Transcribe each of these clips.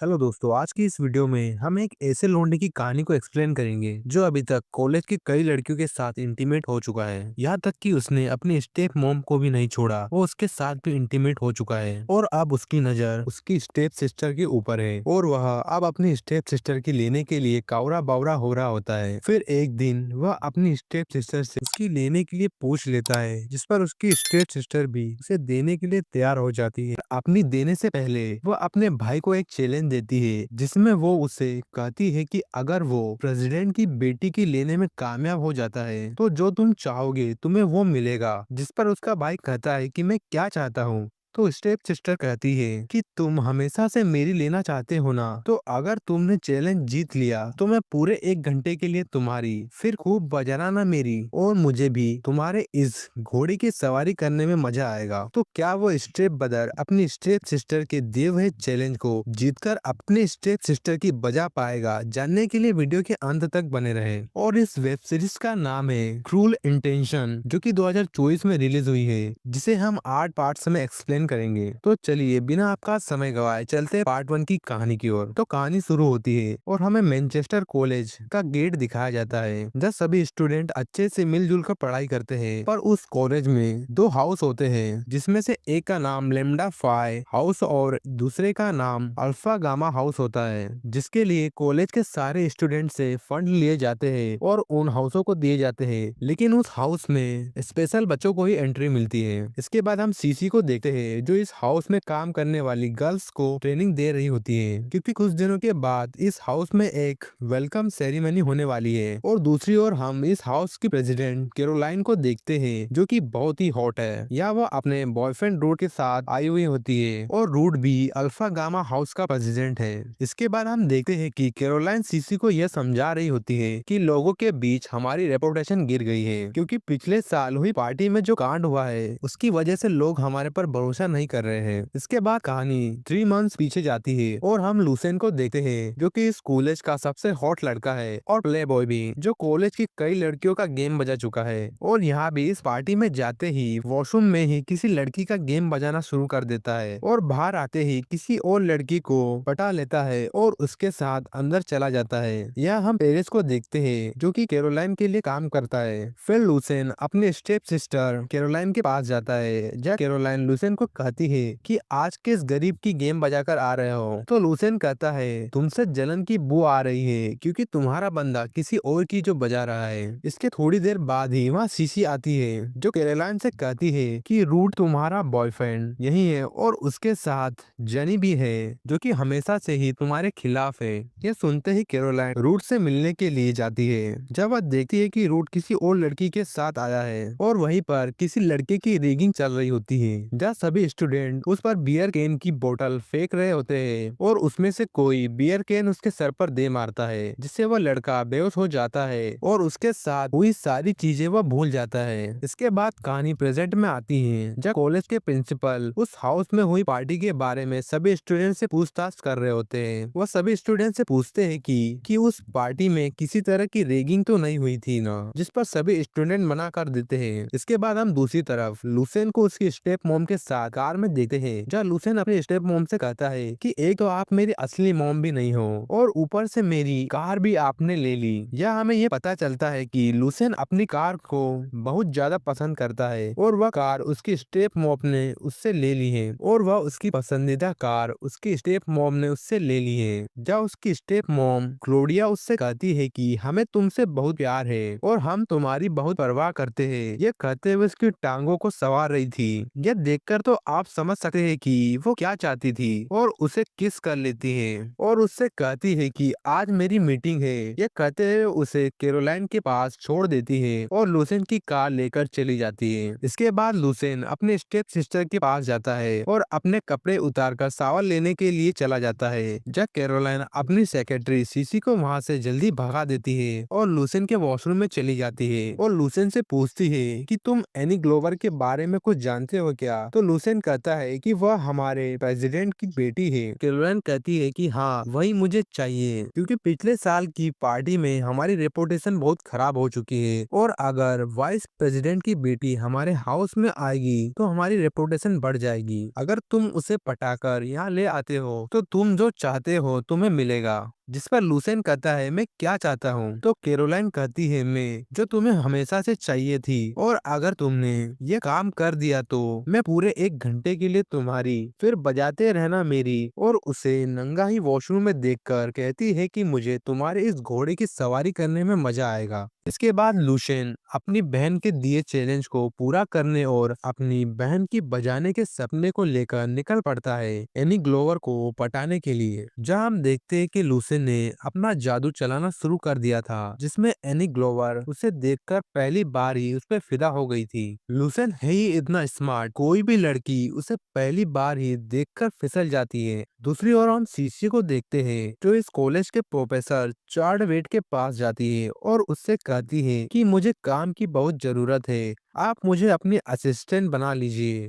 Hello दोस्तों, आज की इस वीडियो में हम एक ऐसे लौंडे की कहानी को एक्सप्लेन करेंगे जो अभी तक कॉलेज की कई लड़कियों के साथ इंटीमेट हो चुका है। यहाँ तक कि उसने अपनी स्टेप मॉम को भी नहीं छोड़ा, वो उसके साथ भी इंटीमेट हो चुका है और अब उसकी नजर उसकी स्टेप सिस्टर के ऊपर है और वह अब अपनी स्टेप सिस्टर की लेने के लिए कावरा बावरा हो रहा होता है। फिर एक दिन वह अपनी स्टेप सिस्टर से उसकी लेने के लिए पूछ लेता है, जिस पर उसकी स्टेप सिस्टर भी उसे देने के लिए तैयार हो जाती है। अपनी देने से पहले वह अपने भाई को एक चैलेंज देती है, जिसमें वो उसे कहती है कि अगर वो प्रेसिडेंट की बेटी की लेने में कामयाब हो जाता है तो जो तुम चाहोगे तुम्हें वो मिलेगा। जिस पर उसका भाई कहता है कि मैं क्या चाहता हूँ। तो स्टेप सिस्टर कहती है कि तुम हमेशा से मेरी लेना चाहते हो ना, तो अगर तुमने चैलेंज जीत लिया तो मैं पूरे 1 घंटे के लिए तुम्हारी, फिर खूब बजाना ना मेरी, और मुझे भी तुम्हारे इस घोड़े की सवारी करने में मजा आएगा। तो क्या वो स्टेप ब्रदर अपनी स्टेप सिस्टर के दिए हुए चैलेंज को जीतकर अपने स्टेप सिस्टर की बजा पाएगा? जानने के लिए वीडियो के अंत तक बने रहे। और इस वेब सीरीज का नाम है क्रूल इंटेंशन, जो कि 2024 में रिलीज हुई है, जिसे हम 8 पार्ट्स में एक्सप्लेन करेंगे। तो चलिए बिना आपका समय गवाए चलते हैं पार्ट 1 की कहानी की ओर। तो कहानी शुरू होती है और हमें मैनचेस्टर कॉलेज का गेट दिखाया जाता है, जहाँ सभी स्टूडेंट अच्छे से मिलजुल कर पढ़ाई करते हैं। पर उस कॉलेज में 2 हाउस होते हैं, जिसमें से एक का नाम लेम्डा फाई हाउस और दूसरे का नाम अल्फा गामा हाउस होता है, जिसके लिए कॉलेज के सारे स्टूडेंट से फंड लिए जाते हैं और उन हाउसों को दिए जाते हैं। लेकिन उस हाउस में स्पेशल बच्चों को ही एंट्री मिलती है। इसके बाद हम सीसी को देखते हैं, जो इस हाउस में काम करने वाली गर्ल्स को ट्रेनिंग दे रही होती है, क्योंकि कुछ दिनों के बाद इस हाउस में एक वेलकम सेरेमनी होने वाली है। और दूसरी ओर हम इस हाउस की प्रेसिडेंट कैरोलाइन को देखते हैं, जो कि बहुत ही हॉट है। या वह अपने बॉयफ्रेंड रूट के साथ आई हुई होती है और रूट भी अल्फा गामा हाउस का प्रेसिडेंट है। इसके बाद हम देखते हैं कि कैरोलाइन सीसी को यह समझा रही होती है कि लोगों के बीच हमारी रेपुटेशन गिर गई है, क्योंकि पिछले साल हुई पार्टी में जो कांड हुआ है उसकी वजह से लोग हमारे पर भरोसा नहीं कर रहे हैं। इसके बाद कहानी 3 मंथ्स पीछे जाती है और हम लूसेन को देखते हैं, जो कि इस कॉलेज का सबसे हॉट लड़का है और प्ले बॉय भी, जो कॉलेज की कई लड़कियों का गेम बजा चुका है। और यहाँ भी इस पार्टी में जाते ही वॉशरूम में ही किसी लड़की का गेम बजाना शुरू कर देता है और बाहर आते ही किसी और लड़की को पटा लेता है और उसके साथ अंदर चला जाता है। यहाँ हम पेरिस को देखते हैं, जो कि कैरोलाइन के लिए काम करता है। फिर लूसेन अपने स्टेप सिस्टर कैरोलाइन के पास जाता है, जहाँ कैरोलाइन लूसेन को कहती है कि आज किस गरीब की गेम बजाकर आ रहे हो। तो लूसेन कहता है तुमसे जलन की बू आ रही है, क्योंकि तुम्हारा बंदा किसी और की जो बजा रहा है। इसके थोड़ी देर बाद ही वहाँ सीसी आती है, जो कैरोलाइन से कहती है कि रूट तुम्हारा बॉयफ्रेंड यही है और उसके साथ जेनी भी है, जो कि हमेशा से ही तुम्हारे खिलाफ है। ये सुनते ही कैरोलाइन रूट से मिलने के लिए जाती है, जब वह देखती है कि रूट किसी और लड़की के साथ आया है और वहीं पर किसी लड़के की रिगिंग चल रही होती है, जहाँ सभी स्टूडेंट उस पर बियर कैन की बोतल फेंक रहे होते हैं और उसमें से कोई बियर कैन उसके सर पर दे मारता है, जिससे वह लड़का बेहोश हो जाता है और उसके साथ हुई सारी चीजें वह भूल जाता है। इसके बाद कहानी प्रेजेंट में आती है, जहाँ कॉलेज के प्रिंसिपल उस हाउस में हुई पार्टी के बारे में सभी स्टूडेंट से पूछताछ कर रहे होते हैं। वह सभी स्टूडेंट से पूछते हैं कि उस पार्टी में किसी तरह की रेगिंग तो नहीं हुई थी ना, जिस पर सभी स्टूडेंट मना कर देते हैं। इसके बाद हम दूसरी तरफ लूसेन को उसकी स्टेप मॉम के साथ कार में देखते हैं, जहाँ लूसेन अपने स्टेप मॉम से कहता है कि एक तो आप मेरी असली मॉम भी नहीं हो और ऊपर से मेरी कार भी आपने ले ली। यह हमें ये पता चलता है कि लूसेन अपनी कार को बहुत ज्यादा पसंद करता है और वह कार उसकी स्टेप मॉम ने उससे ले ली है और वह उसकी पसंदीदा कार उसकी स्टेप मॉम ने उससे ले ली है। जहाँ उसकी स्टेप मॉम क्लोडिया उससे कहती है कि हमें तुमसे बहुत प्यार है और हम तुम्हारी बहुत परवाह करते हैं। ये कहते हुए उसकी टांगों को संवार रही थी। यह देखकर तो आप समझ सकते हैं कि वो क्या चाहती थी और उसे किस कर लेती है और उससे कहती है कि आज मेरी मीटिंग है। यह कहते हुए उसे कैरोलाइन के पास छोड़ देती है और लूसेन की कार लेकर चली जाती है। इसके बाद लूसेन अपने स्टेप सिस्टर के पास जाता है और अपने कपड़े उतारकर शावर लेने के लिए चला जाता है, जब कैरोलाइन अपनी सेक्रेटरी सीसी को वहां से जल्दी भगा देती है और लूसेन के वॉशरूम में चली जाती है और लूसेन से पूछती है कि तुम एनी ग्लोवर के बारे में कुछ जानते हो क्या। तो लूसेन लूसेन कहता है कि वह हमारे प्रेसिडेंट की बेटी है। कैरोलाइन कहती है कि हाँ, वही मुझे चाहिए, क्योंकि पिछले साल की पार्टी में हमारी रेपुटेशन बहुत खराब हो चुकी है, और अगर वाइस प्रेसिडेंट की बेटी हमारे हाउस में आएगी तो हमारी रेपुटेशन बढ़ जाएगी। अगर तुम उसे पटाकर यहाँ ले आते हो तो तुम जो चाहते हो तुम्हें मिलेगा। जिस पर लूसेन कहता है, मैं क्या चाहता हूँ? तो कैरोलाइन कहती है, मैं जो तुम्हें हमेशा से चाहिए थी, और अगर तुमने ये काम कर दिया तो मैं पूरे 1 घंटे के लिए तुम्हारी फिर बजाते रहना मेरी। और उसे नंगा ही वॉशरूम में देखकर कहती है कि मुझे तुम्हारे इस घोड़े की सवारी करने में मजा आएगा। इसके बाद लूसेन अपनी बहन के दिए चैलेंज को पूरा करने और अपनी बहन की बजाने के सपने को लेकर निकल पड़ता है एनी ग्लोवर को पटाने के लिए। जहां हम देखते हैं कि लूसेन ने अपना जादू चलाना शुरू कर दिया था, जिसमें एनी ग्लोवर उसे देखकर पहली बार ही उस पर फिदा हो गई थी। लूसेन है ही इतना स्मार्ट, कोई भी लड़की उसे पहली बार ही देखकर फिसल जाती है। दूसरी ओर हम सीसी को देखते हैं, जो इस कॉलेज के प्रोफेसर चार्ड वेट के पास जाती है और उससे कहती है कि मुझे काम की बहुत जरूरत है, आप मुझे अपनी असिस्टेंट बना लीजिए।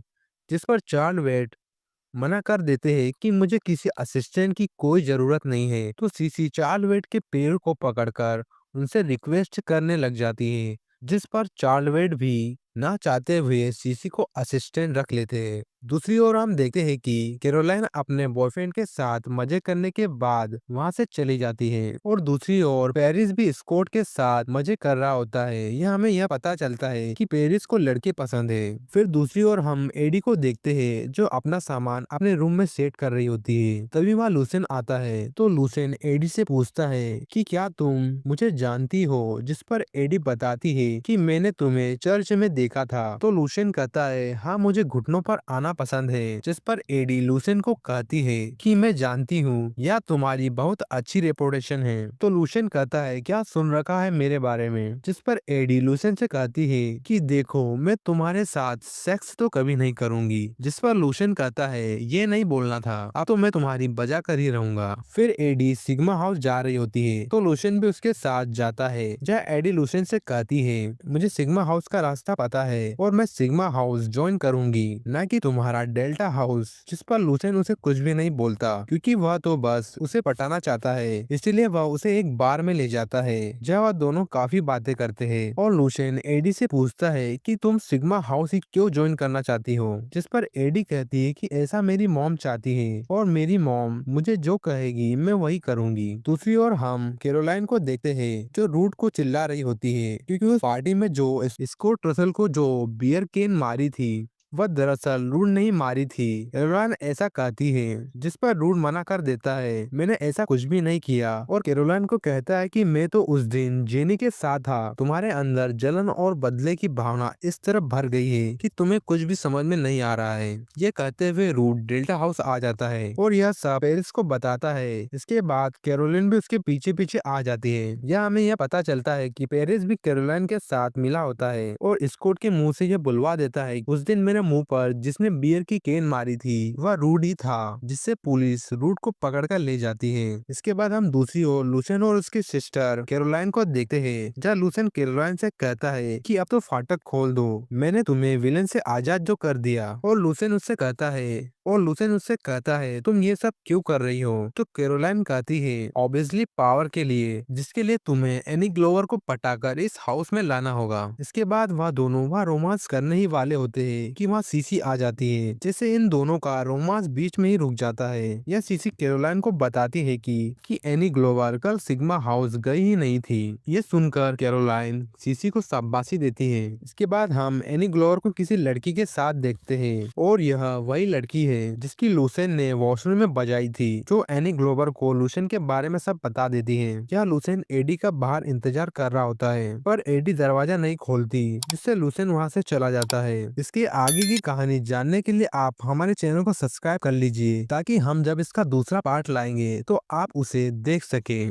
जिस पर चार्ल्ड वेट मना कर देते हैं कि मुझे किसी असिस्टेंट की कोई जरूरत नहीं है। तो सीसी चार्ल्ड वेट के पैर को पकड़कर उनसे रिक्वेस्ट करने लग जाती है, जिस पर चार्ल्ड वेट भी ना चाहते हुए सीसी को असिस्टेंट रख लेते हैं। दूसरी ओर हम देखते हैं कि कैरोलाइन अपने बॉयफ्रेंड के साथ मजे करने के बाद वहां से चली जाती है, और दूसरी ओर पेरिस भी स्कॉट के साथ मजे कर रहा होता है। यह हमें यह पता चलता है कि पेरिस को लड़के पसंद है। फिर दूसरी ओर हम एडी को देखते हैं, जो अपना सामान अपने रूम में सेट कर रही होती है। तभी वहाँ लूसेन आता है, तो लूसेन एडी से पूछता है कि क्या तुम मुझे जानती हो? जिस पर एडी बताती है कि मैंने तुम्हें चर्च में देखा था। तो लूसेन कहता है, हाँ, मुझे घुटनों पर आना पसंद है। जिस पर एडी लूसेन को कहती है कि मैं जानती हूँ, या तुम्हारी बहुत अच्छी रेपुटेशन है। तो लूसेन कहता है, क्या सुन रखा है मेरे बारे में? जिस पर एडी लूसेन से कहती है कि देखो, मैं तुम्हारे साथ सेक्स तो कभी नहीं करूंगी। जिस पर लूसेन कहता है, ये नहीं बोलना था, अब तो मैं तुम्हारी बजा कर ही रहूंगा। फिर एडी सिग्मा हाउस जा रही होती है, तो लूसेन भी उसके साथ जाता है। जहाँ एडी लूसेन से कहती है, मुझे सिग्मा हाउस का रास्ता पता है और मैं सिग्मा हाउस ज्वाइन करूंगी, ना कि तुम्हारा डेल्टा हाउस। जिस पर लूसेन उसे कुछ भी नहीं बोलता, क्योंकि वह तो बस उसे पटाना चाहता है। इसलिए वह उसे एक बार में ले जाता है, जहाँ वह दोनों काफी बातें करते हैं। और लूसेन एडी से पूछता है कि तुम सिग्मा हाउस ही क्यों ज्वाइन करना चाहती हो? जिस पर एडी कहती है कि ऐसा मेरी मॉम चाहती है, और मेरी मॉम मुझे जो कहेगी मैं वही करूंगी। दूसरी ओर हम कैरोलाइन को देखते हैं, जो रूट को चिल्ला रही होती है, क्योंकि उस पार्टी में जो स्कॉट रसल को जो बियर केन मारी थी, वह दरअसल रूड नहीं मारी थी। कैरोलाइन ऐसा कहती है, जिस पर रूड मना कर देता है, मैंने ऐसा कुछ भी नहीं किया। और कैरोलाइन को कहता है कि मैं तो उस दिन जेनी के साथ था, तुम्हारे अंदर जलन और बदले की भावना इस तरह भर गई है कि तुम्हें कुछ भी समझ में नहीं आ रहा है। ये कहते हुए रूड डेल्टा हाउस आ जाता है और यह सब पेरिस को बताता है। इसके बाद कैरोलिन भी उसके पीछे पीछे आ जाती है। यह हमें यह पता चलता है कि पेरिस भी कैरोलाइन के साथ मिला होता है, और स्कॉट के मुंह से यह बुलवा देता है, उस दिन मेरे मुंह पर जिसने बियर की केन मारी थी वह रूड ही था, जिससे पुलिस रूड को पकड़कर ले जाती है। इसके बाद हम दूसरी ओर लूसेन और उसकी सिस्टर कैरोलाइन को देखते हैं, जहाँ लूसेन कैरोलाइन से कहता है कि अब तो फाटक खोल दो, मैंने तुम्हें विलन से आजाद जो कर दिया। और लूसेन उससे कहता है तुम ये सब क्यों कर रही हो? तो कैरोलाइन कहती है, ऑब्वियसली पावर के लिए, जिसके लिए तुम्हें एनी ग्लोवर को पटाकर इस हाउस में लाना होगा। इसके बाद वह दोनों वहाँ रोमांस करने ही वाले होते हैं कि वहाँ सीसी आ जाती है, जिससे इन दोनों का रोमांस बीच में ही रुक जाता है। यह सीसी कैरोलाइन को बताती है कि एनी ग्लोवर कल सिग्मा हाउस गई ही नहीं थी। ये सुनकर कैरोलाइन सीसी को शाबाशी देती है। इसके बाद हम एनी ग्लोवर को किसी लड़की के साथ देखते हैं, और यह वही लड़की है जिसकी लूसेन ने वॉशरूम में बजाई थी, जो एनी ग्लोवर को लूसेन के बारे में सब बता देती है। यह लूसेन एडी का बाहर इंतजार कर रहा होता है, पर एडी दरवाजा नहीं खोलती, जिससे लूसेन वहां से चला जाता है। इसके आगे की कहानी जानने के लिए आप हमारे चैनल को सब्सक्राइब कर लीजिए, ताकि हम जब इसका दूसरा पार्ट लाएंगे तो आप उसे देख सके।